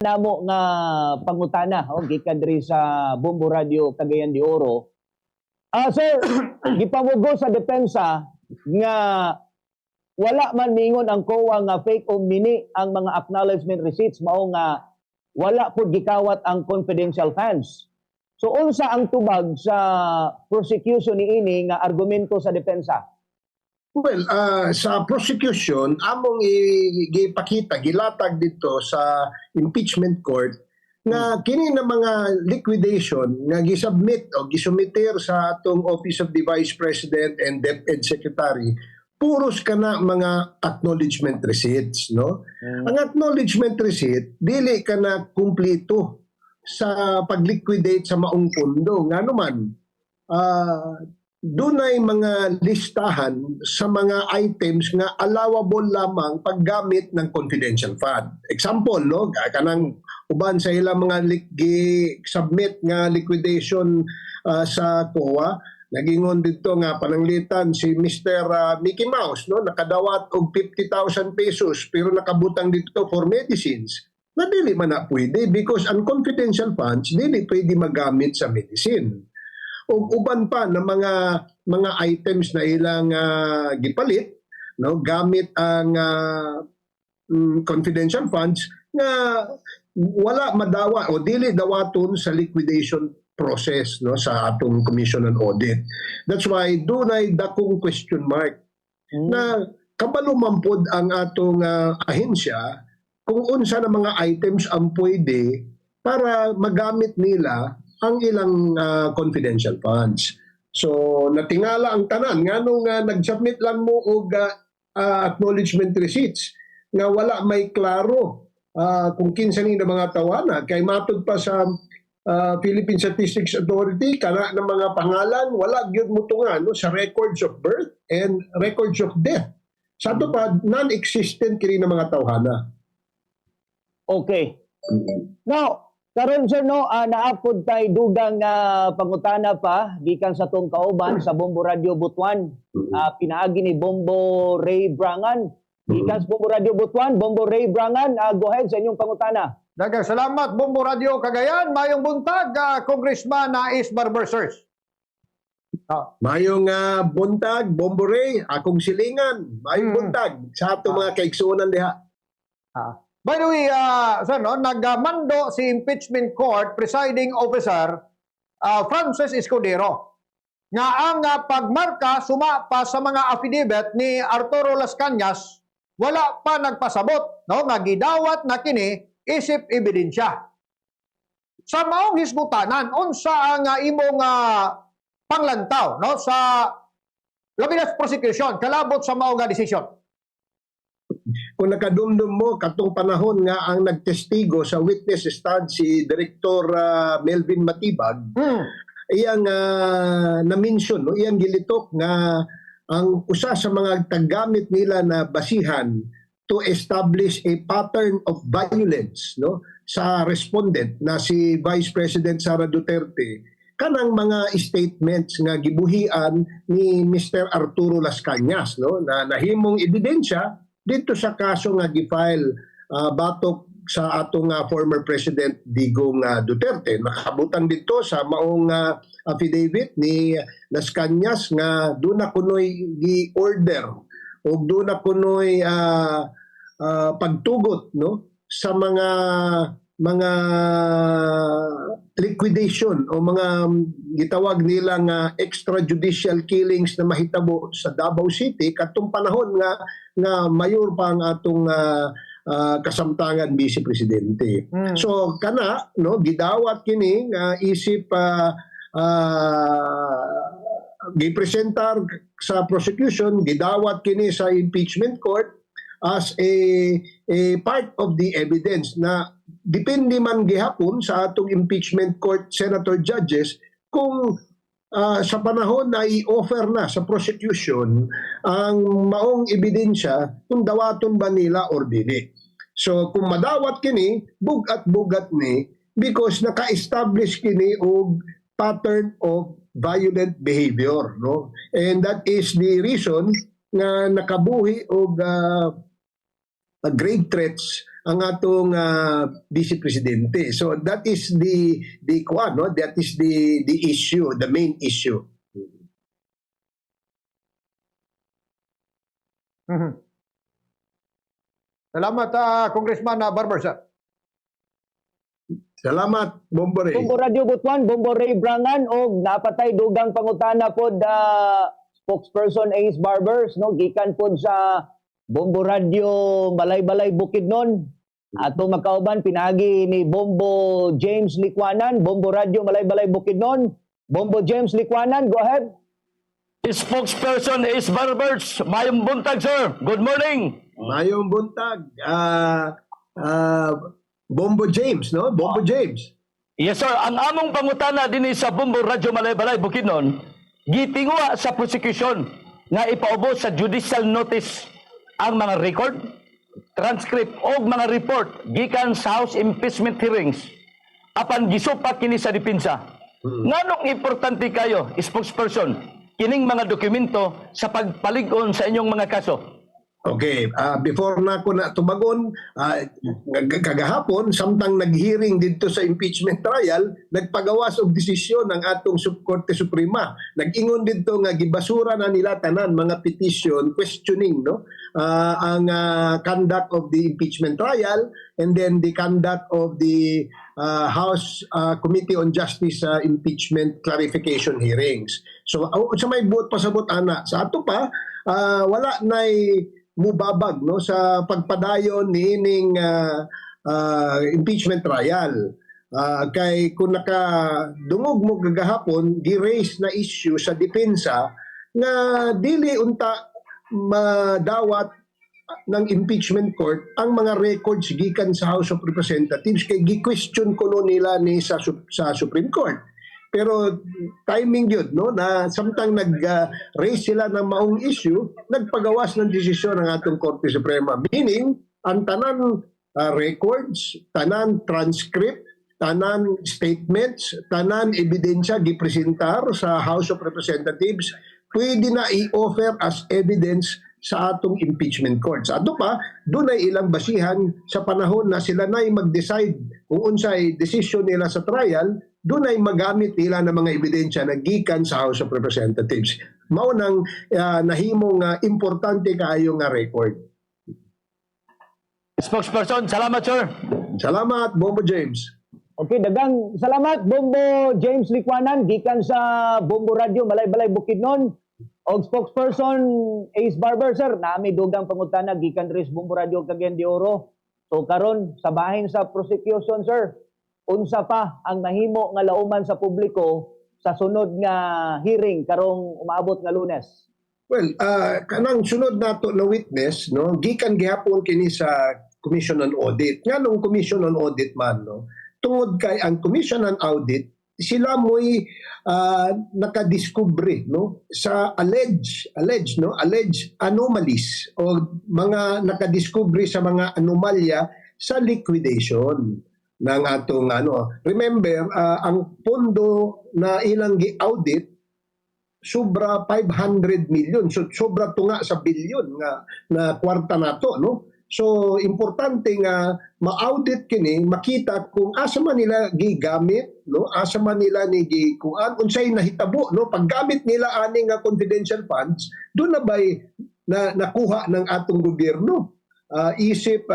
namo nga pangutana gikan diri sa Bombo Radio Cagayan de Oro. Sir, gipamugo sa depensa nga wala man ningon ang COA nga fake o mini ang mga acknowledgement receipts mao nga wala pud gikawat ang confidential funds. So unsa ang tubag sa prosecution niini nga argumento sa depensa? Well, sa prosecution, among gipakita, gilatag dito sa impeachment court na kini na mga liquidation nga gisubmit o gisumiter sa atong Office of the Vice President and DepEd Secretary, puros ka na mga acknowledgement receipts, no? Ang acknowledgement receipt, dili ka na kumpleto sa pag-liquidate sa maong pondo. Nga naman, dunay mga listahan sa mga items nga allowable lamang paggamit ng confidential fund. Example, no, kanang uban sa ilang mga submit nga liquidation sa COA, nagingon dito nga pananglitan si Mr. Mickey Mouse, no, nakadawat og 50,000 pesos pero nakabutang dito for medicines. Na dili man na pwede because ang confidential funds dili pwede magamit sa medicine. O uban pa ng mga items na ilang gipalit, no, gamit ang confidential funds na wala madawa o dili dawaton sa liquidation process, no, sa atong Commission on Audit. That's why dunay dakong question mark na kabalo man pod ang atong ahensya kung unsa na mga items ang pwede para magamit nila ang ilang confidential funds. So natingala ang tanan nganong nag-submit lang mo og acknowledgement receipts nga wala may klaro kung kinsa ni mga tawana kay matud pa sa Philippine Statistics Authority kana ng mga pangalan wala gyud mutungan, no, sa records of birth and records of death. Sa ato pa non-existent kini ng mga tawhana. Okay. Now, karon sir, no, naapod tay dugang pangutana pa gikan sa tong kauban sa Bombo Radio Butuan. Pinaagi ni Bombo Ray Brangan. Gikan sa Bombo Radio Butuan, Bombo Ray Brangan, go ahead sa inyong pangutana. Daghang salamat, Bombo Radio Cagayan. Mayong buntag, Congressman Nais Barbersers. Mayong buntag, Bombo Ray, akong silingan. Mayong buntag sa ato mga kaigsuonan diha. By the way, sir, no, nagmando si impeachment court presiding officer Francis Escudero nga ang pagmarka sumapa sa mga affidavit ni Arturo Las Cañas wala pa nagpasabot, no, nga gidawat na kini isip ebidensya. Sa maong hisgutanan, unsa ang imong panglantaw, no, sa labi na prosecution kalabot sa mao nga desisyon? Kung nakadumdum mo katong panahon nga ang nagtestigo sa witness stand si Director Melvin Matibag, iyang na-mention, no, iyang gilitok nga ang usa sa mga tagamit nila na basihan to establish a pattern of violence, no, sa respondent na si Vice President Sara Duterte kanang mga statements nga gibuhian ni Mr. Arturo Las Cañas, no, na nahimong ebidensya dito sa kaso nga gifile batok sa atong former President Digong Duterte. Nakabutang dito sa maong affidavit ni Las Cañas nga doon na kunoy gi-order o doon na kunoy pagtugot, no, sa mga liquidation o mga gitawag nilang extrajudicial killings na mahitabo sa Davao City katong panahon nga mayor pa ang atong kasamtangan Vice Presidente. So kana, no, gidawat kini nga isip gipresentar sa prosecution, gidawat kini sa impeachment court as a part of the evidence na depende man gihapon sa atong impeachment court senator judges kung sa panahon na i-offer na sa prosecution ang maong ebidensya kung dawaton ba nila or dili. So kung madawat kini, bugat-bugat ni because naka-establish kini og pattern of violent behavior, no? And that is the reason nga nakabuhi og grave threats ang atong Vice Presidente. So that is the kuan, no? That is the issue, the main issue. Mhm. Salamat, Congressman Barber, sir. Salamat, Bombore. Bombo Radio Butuan, Bombo Ray Brangan o napatay dugang pangutana pod spokesperson Ace Barbers no gikan pod sa Bombo Radio Balay-Balay Bukidnon. Ato makauban pinagi ni Bombo James Likwanan, Bombo Radio Balay-Balay Bukidnon. Bombo James Likwanan, go ahead. Spokesperson Ace Barbers, mayong buntag, sir. Good morning. Mayong buntag. Bombo James, no? Bombo James. Yes, sir. Ang among pangutana din sa Bombo Radyo Balay-Balay Bukidnon, gitingwa sa prosecution nga ipaubos sa judicial notice ang mga record, transcript o mga report gikan sa House Impeachment hearings apan gisupak kini sa depensa. Nganong importante kayo, spokesperson, kining mga dokumento sa pagpalig-on sa inyong mga kaso? Okay, before na ako na tumagon, kagahapon, samtang nag-hearing dito sa impeachment trial, nagpagawas og desisyon ng atong Korte Suprema. Nag-ingon dito nga gibasura na nila tanan mga petition questioning no ang conduct of the impeachment trial and then the conduct of the House Committee on Justice impeachment clarification hearings. So sa may buot pasabot ana sa ato pa wala nay mubabag no sa pagpadayon niining impeachment trial. Kay kung nakadungog mo gagahapon gi-raise na issue sa depensa nga dili unta madawat ng impeachment court ang mga records gikan sa House of Representatives kay gi-question kuno nila ni sa Supreme Court. Pero timing yun, no, na samtang nag-raise sila ng maong issue, nagpagawas ng desisyon ng atong Korte Suprema. Meaning, ang tanan records, tanan transcript, tanan statements, tanan ebidensya gipresentar sa House of Representatives, pwede na i-offer as evidence sa atong impeachment court. Sa ato pa, doon ay ilang basihan sa panahon na sila na mag-decide kung unsay decision nila sa trial, doon ay magamit nila ng mga ebidensya na gikan sa House of Representatives. Mao nang nahimong importante kaayo nga record. Spokesperson, salamat, sir. Salamat, Bombo James. Okay, dagang salamat Bombo James Likwanan gikan sa Bombo Radio Balay-Balay Bukidnon. Og spokesperson Ace Barber, sir, nami dugang pangutana gikan ris Bombo Radio Cagayan de Oro. So karon sa bahin sa prosecution, sir, unsa pa ang mahimo nga lauman sa publiko sa sunod nga hearing karong umaabot nga Lunes? Well, kanang sunod nato na witness, no, gikan gihapon kini sa Commission on Audit. Nganong Commission on Audit man, no? Tungod kay ang Commission on Audit, sila mo'y nakadiskubre, no, sa alleged anomalies o mga nakadiskubre sa mga anomalya sa liquidation ng atong remember ang pondo na ilang gi-audit sobra 500 million, so sobra tunga sa bilyon na kwarta nato, no. So importante nga ma-audit kini, makita kung asa man nila gigamit, no, asa man nila ni gikuan unsay nahitabo, no, paggamit nila aning confidential funds, doon na bay nakuha ng atong gobyerno. Isip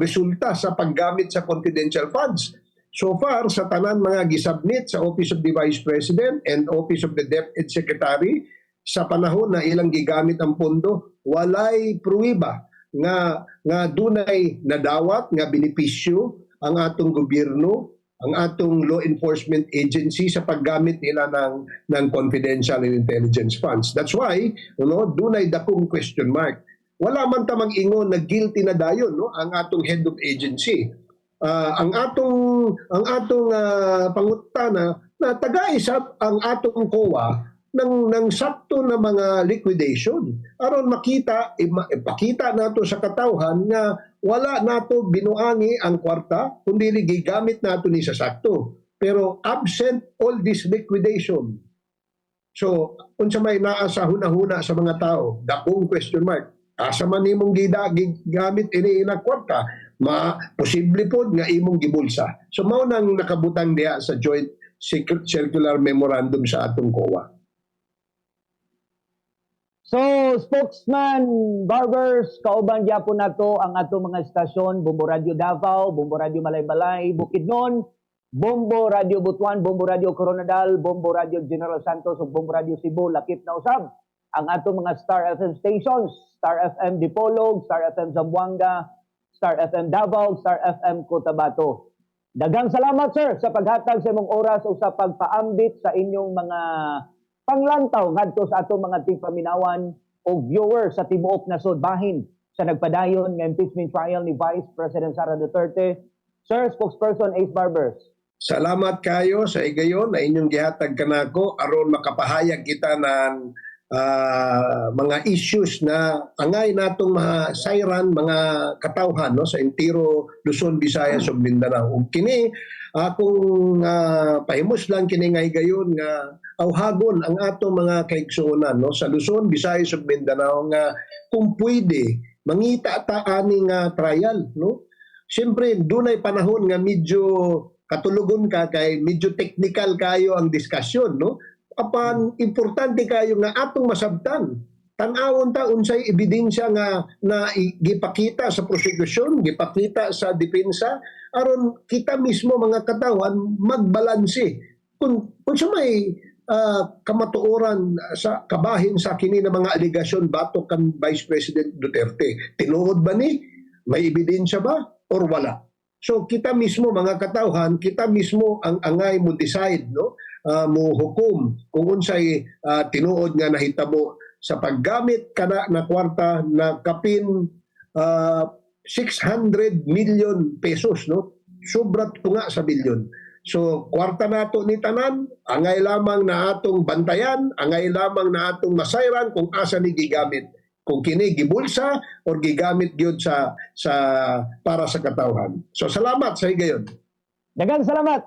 resulta sa paggamit sa confidential funds. So far, sa tanan mga gisubmit sa Office of the Vice President and Office of the DepEd Secretary, sa panahon na ilang gigamit ang pondo, walay pruwiba nga dunay nadawat nga benepisyo ang atong gobyerno, ang atong law enforcement agency sa paggamit nila ng confidential and intelligence funds. That's why, dunay dakong question mark. Wala man ta mag-ingon na guilty na dayon, no, ang atong head of agency. Ang atong pangutana na taga-isap ang atong COA ng sakto na mga liquidation aron ipakita nato sa katawhan nga wala nato binuangi ang kwarta kundi gigamit nato ni sa sakto, pero absent all this liquidation. So unsa may naa sa hunahuna sa mga tao, dakong question mark. Asa man nimong gigamit ini ilang kwarta? posible po nga imong gibulsa. So mao nang nakabutang diha sa joint circular memorandum sa atong COA. So, spokesman, barbers, kauban gyapon nato ang ato mga estasyon, Bombo Radio Davao, Bombo Radio Malaybalay, Bukidnon, Bombo Radio Butuan, Bombo Radio Coronadal, Bombo Radio General Santos, ug Bombo Radio Cebu, lakip na usab ang ato mga Star FM stations, Star FM Dipolog, Star FM Zamboanga, Star FM Davao, Star FM Cotabato. Daghang salamat sir sa paghatag sa imong oras o sa pagpaambit sa inyong mga panglantaw ngadto sa atong mga tigpaminawan o viewers sa tibuok nasod bahin sa nagpadayon nga impeachment trial ni Vice President Sara Duterte. Sir, spokesperson Ace Barbers. Salamat kayo sa igayon na inyong gihatag kanako aron makapahayag kita ng mga issues na angay natong mahasayran mga katawhan no sa entero Luzon, Visayas ug Mindanao. Ug kini akong pahimos lang kini nga higayon nga awhagon ang atong mga kaigsuonan no sa Luzon, Visayas ug Mindanao nga kung pwede mangita ta ani nga trial no. Siyempre dunay panahon nga medyo katulugon ka kay medyo technical kayo ang diskusyon no. Apan importante kayo nga atong masabtan. Tan-awon ta unsay ebidensya nga na gipakita sa prosekusyon, gipakita sa depensa aron kita mismo mga katawan magbalanse. Kung sa may kamatuoran sa kabahin sa kini na mga aligasyon batok kan Vice President Duterte, tinuod ba ni? May ebidensya ba or wala? So kita mismo mga katawhan, kita mismo ang angay mo decide no. Mo hukom kung unsay tinuod nga nahitabo sa paggamit kana na kwarta na kapin 600 million pesos no sobra tunga sa bilyon. So kwarta nato ni tanan angay lamang na atong bantayan, angay lamang na atong masayran kung asa ni gigamit, kung kini gibulsa or gigamit gyud sa para sa katawhan. So salamat sa higayon. Daghang salamat.